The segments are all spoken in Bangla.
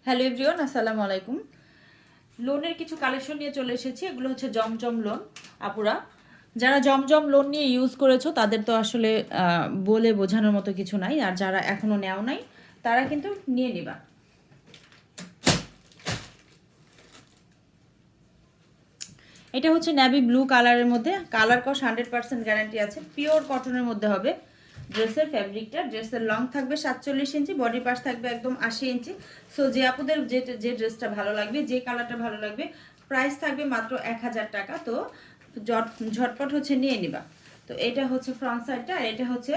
হ্যালো এভরিওয়ান, আসসালামু আলাইকুম। লোনের কিছু কালেকশন নিয়ে চলে এসেছি। এগুলো হচ্ছে জমজম লোন। আপুরা যারা জমজম লোন নিয়ে ইউজ করেছো তাদের তো আসলে বলে বোঝানোর মতো কিছু নাই, আর যারা এখনও নেও নাই তারা কিন্তু নিয়ে নিবা। এটা হচ্ছে নেভি ব্লু কালারের মধ্যে, কালার কস 100% গ্যারান্টি আছে, পিওর কটনের মধ্যে হবে। ড্রেসের ফ্যাব্রিকটা, ড্রেসের লং থাকবে 47 ইঞ্চি, বডি পার্স থাকবে একদম 80 ইঞ্চি। সো যে আপুদের যে ড্রেসটা ভালো লাগবে, যে কালারটা ভালো লাগবে, প্রাইস থাকবে মাত্র 1000 টাকা। তো ঝটপট হচ্ছে নিয়ে নিবা। তো এটা হচ্ছে ফ্রন্ট সাইডটা, আর এটা হচ্ছে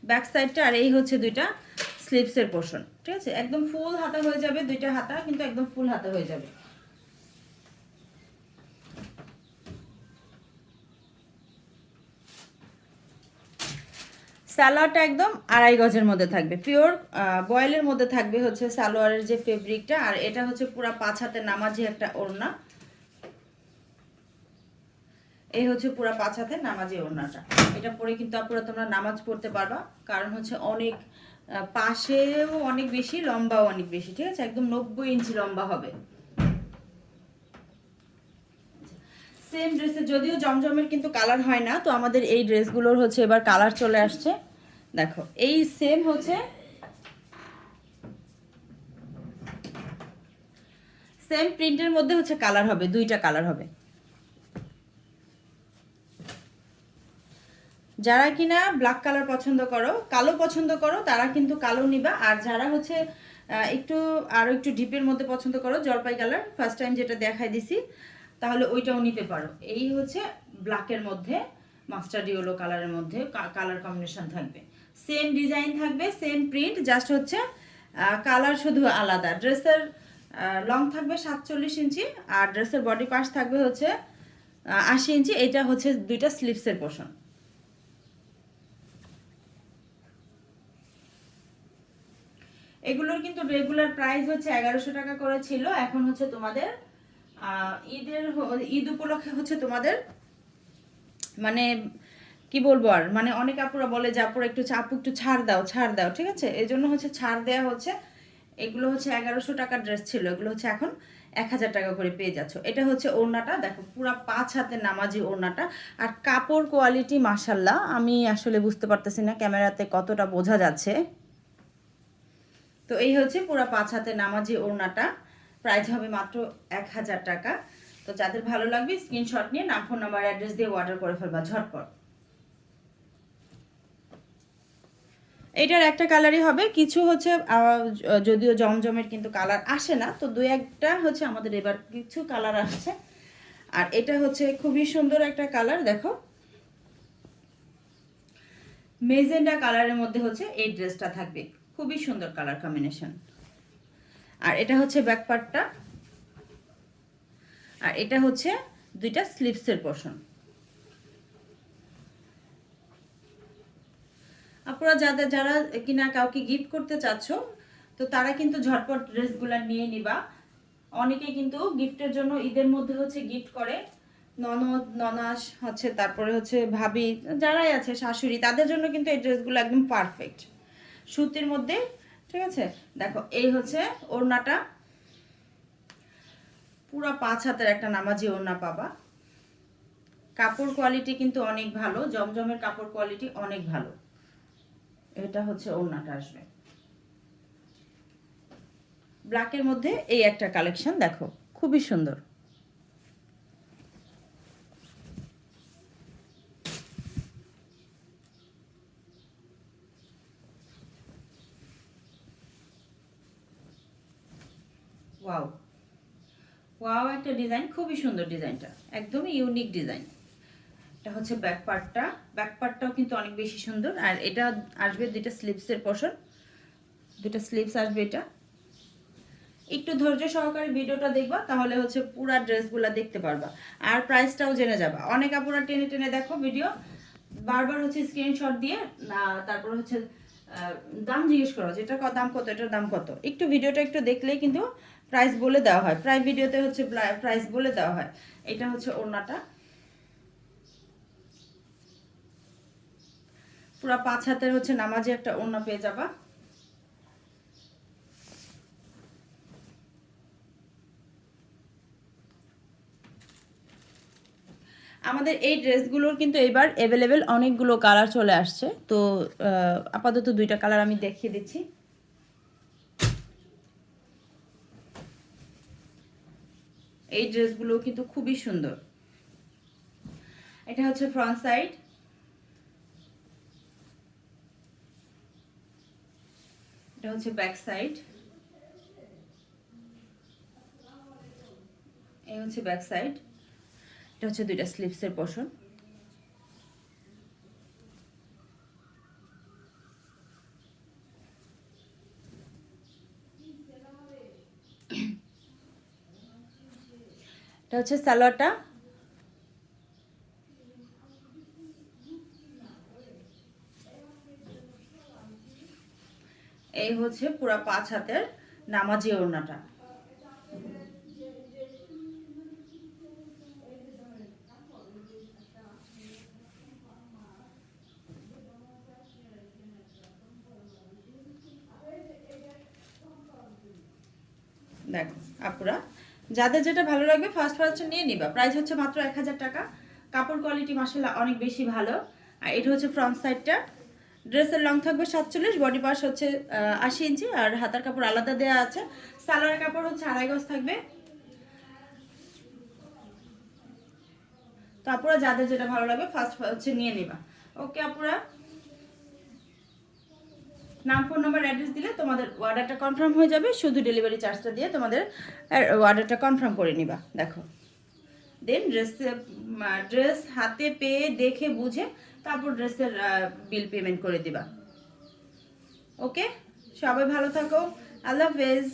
ব্যাক সাইডটা, আর এই হচ্ছে দুইটা স্লিভসের পোর্শন। ঠিক আছে, একদম ফুল হাতা হয়ে যাবে, দুইটা হাতা কিন্তু একদম ফুল হাতা হয়ে যাবে। সালোয়ারটা একদম 2.5 গজের মধ্যে থাকবে, পিওর বয়েলের মধ্যে থাকবে হচ্ছে সালোয়ারের যে ফেব্রিকটা। আর এটা হচ্ছে পুরো 5 হাতের নামাজি একটা ওড়না। এই হচ্ছে পুরো 5 হাতের নামাজি ওড়নাটা। এটা পরে কিন্তু আপনারা তোমরা নামাজ পড়তে পারবা, কারণ হচ্ছে অনেক পাশেও অনেক বেশি, লম্বাও অনেক বেশি। ঠিক আছে, একদম 90 ইঞ্চি লম্বা হবে। সেম ড্রেসে যদিও জমজমের কিন্তু কালার হয় না, তো আমাদের এই ড্রেসগুলোর হচ্ছে এবার কালার চলে আসছে। দেখো, এই সেম হচ্ছে সেম প্রিন্টের মধ্যে হচ্ছে কালার হবে, দুইটা কালার হবে। যারা কিনা ব্ল্যাক কালার পছন্দ করো, কালো পছন্দ করো, তারা কিন্তু কালো নিবা। আর যারা হচ্ছে একটু আরও একটু ডিপের মধ্যে পছন্দ করো, জলপাই কালার ফার্স্ট টাইম যেটা দেখাই দিছি, তাহলে ওইটাও নিতে পারো। এই হচ্ছে ব্ল্যাকের মধ্যে মাস্টার্ড ইয়েলো কালারের মধ্যে কালার কম্বিনেশন থাকবে, সেম ডিজাইন থাকবে, সেম প্রিন্ট, জাস্ট হচ্ছে কালার শুধু আলাদা। ড্রেসের লং থাকবে 47 ইঞ্চি, আর ড্রেসের বডি পার্টস থাকবে হচ্ছে 80 ইঞ্চি। এটা হচ্ছে দুইটা স্লিভসের পোর্শন। এগুলোর কিন্তু রেগুলার প্রাইস হচ্ছে 1100 টাকা করে ছিল, এখন হচ্ছে তোমাদের ঈদ উপলক্ষে হচ্ছে তোমাদের মানে কি বলবো, আর মানে অনেক আপুরা বলে যে আপুরা একটু একটু ছাড় দাও, ছাড় দাও। ঠিক আছে, এই জন্য হচ্ছে ছাড় দেওয়া হচ্ছে। এগুলো হচ্ছে 1100 টাকার ড্রেস ছিল, এগুলো হচ্ছে এখন 1000 টাকা করে পেয়ে যাচ্ছ। এটা হচ্ছে ওড়নাটা, দেখো পুরো 5 হাতের নামাজি ওড়নাটা। আর কাপড় কোয়ালিটি মাশাল্লাহ, আমি আসলে বুঝতে পারতেছি না ক্যামেরাতে কতটা বোঝা যাচ্ছে। তো এই হচ্ছে পুরো 5 হাতের নামাজি ওড়নাটা, প্রাইস হবে মাত্র 1000 টাকা। তো যাদের ভালো লাগবে স্ক্রিনশট নিয়ে নাম, ফোন নাম্বার, অ্যাড্রেস দিয়ে অর্ডার করে ফেলবা ঝটপট। এটার একটা কালারই হবে, কিছু হচ্ছে যদিও জমজমের কিন্তু কালার আসে না, তো দুই একটা হচ্ছে আমাদের এবার কিছু কালার আসছে। আর এটা হচ্ছে খুবই সুন্দর একটা কালার, দেখো মেজেন্ডা কালারের মধ্যে হচ্ছে এই ড্রেসটা থাকবে, খুবই সুন্দর কালার কম্বিনেশন। আর এটা হচ্ছে ব্যাক পার্টটা, আর এটা হচ্ছে দুইটা স্লিভসের পোর্শন। আপনারা যারা কিনা কাউকে গিফট করতে চাচ্ছ, তো তারা কিন্তু ঝটপট ড্রেসগুলা নিয়ে নিবা। অনেকে কিন্তু গিফটের জন্য ঈদের মধ্যে হচ্ছে গিফট করে, ননদ ননাস হচ্ছে, তারপরে হচ্ছে ভাবি, যারাই আছে শাশুড়ি, তাদের জন্য কিন্তু এই ড্রেসগুলো একদম পারফেক্ট, সুতির মধ্যে। ঠিক আছে, দেখো এই হচ্ছে ওড়নাটা, পুরো 5 হাতের একটা নামাজি ওড়না পাবা। কাপড় কোয়ালিটি কিন্তু অনেক ভালো, জমজমের কাপড় কোয়ালিটি অনেক ভালো। এটা হচ্ছে ওড়নাটা আসবে ব্ল্যাকের মধ্যে, এই একটা কালেকশন দেখো, খুবই সুন্দর। ওয়াও, ওয়াও একটা ডিজাইন, খুবই সুন্দর ডিজাইনটা, একদমই ইউনিক ডিজাইন। এটা হচ্ছে ব্যাক পার্টটা, ব্যাক পার্টটাও কিন্তু অনেক বেশি সুন্দর। আর এটা আসবে দুইটা স্লিভসের পোর্শন, দুইটা স্লিভস আসবে। এটা একটু ধৈর্য সহকারে ভিডিওটা দেখবা, তাহলে হচ্ছে পুরা ড্রেসগুলা দেখতে পারবা, আর প্রাইসটাও জেনে যাবা। অনেক আপুরা টেনে টেনে দেখো ভিডিও, বারবার হচ্ছে স্ক্রিনশট দিয়ে না, তারপর হচ্ছে দাম জিজ্ঞেস করো যে এটার দাম কত, এটার দাম কত। একটু ভিডিওটা একটু দেখলেই কিন্তু প্রাইস বলে দেওয়া হয়, প্রায় ভিডিওতে হচ্ছে প্রাইস বলে দেওয়া হয়। এটা হচ্ছে ওড়নাটা, পুরো 5 হাতের হচ্ছে নামাজি একটা ওড়না পেয়ে যাবা। আমাদের এই ড্রেসগুলোর কিন্তু এবার অ্যাভেলেবেল অনেকগুলো কালার চলে আসছে। তো আপাতত 2টা কালার আমি দেখিয়ে দিচ্ছি। এই ড্রেসগুলো কিন্তু খুবই সুন্দর। এটা হচ্ছে ফ্রন্ট সাইড, এটা হচ্ছে ব্যাক সাইড, এই হচ্ছে ব্যাক সাইড, এটা হচ্ছে 2টা স্লিভসের পোর্শন। এটা হচ্ছে সালোয়ারটা, এই হচ্ছে পুরা 5 হাতের নামাজি ওড়নাটা। দেখো আপুরা, যাদের যেটা ভালো লাগবে ফার্স্ট নিয়ে নিবা। প্রাইস হচ্ছে মাত্র 1000 টাকা। কাপড় কোয়ালিটি মাশাআল্লাহ অনেক বেশি ভালো। আর এটা হচ্ছে ফ্রন্ট সাইডটা। ড্রেসের লং থাকবে 47, বডি পার্স হচ্ছে 80 ইঞ্চি, আর হাতার কাপড় আলাদা দেওয়া আছে। সালোয়ার কাপড় হচ্ছে 2.5 গজ থাকবে। তো আপুরা যাদের যেটা ভালো লাগবে ফার্স্ট হচ্ছে নিয়ে নিবা। ওকে আপুরা, নাম, ফোন নাম্বার, অ্যাড্রেস দিলে তোমাদের অর্ডারটা কনফার্ম হয়ে যাবে। শুধু ডেলিভারি চার্জটা দিয়ে তোমাদের অর্ডারটা কনফার্ম করে নিবা। দেখো, দেন ড্রেস হাতে পেয়ে দেখে বুঝে তারপর ড্রেসের বিল পেমেন্ট করে দিবা। ওকে, সবাই ভালো থাকো, আল্লাহ হাফেজ।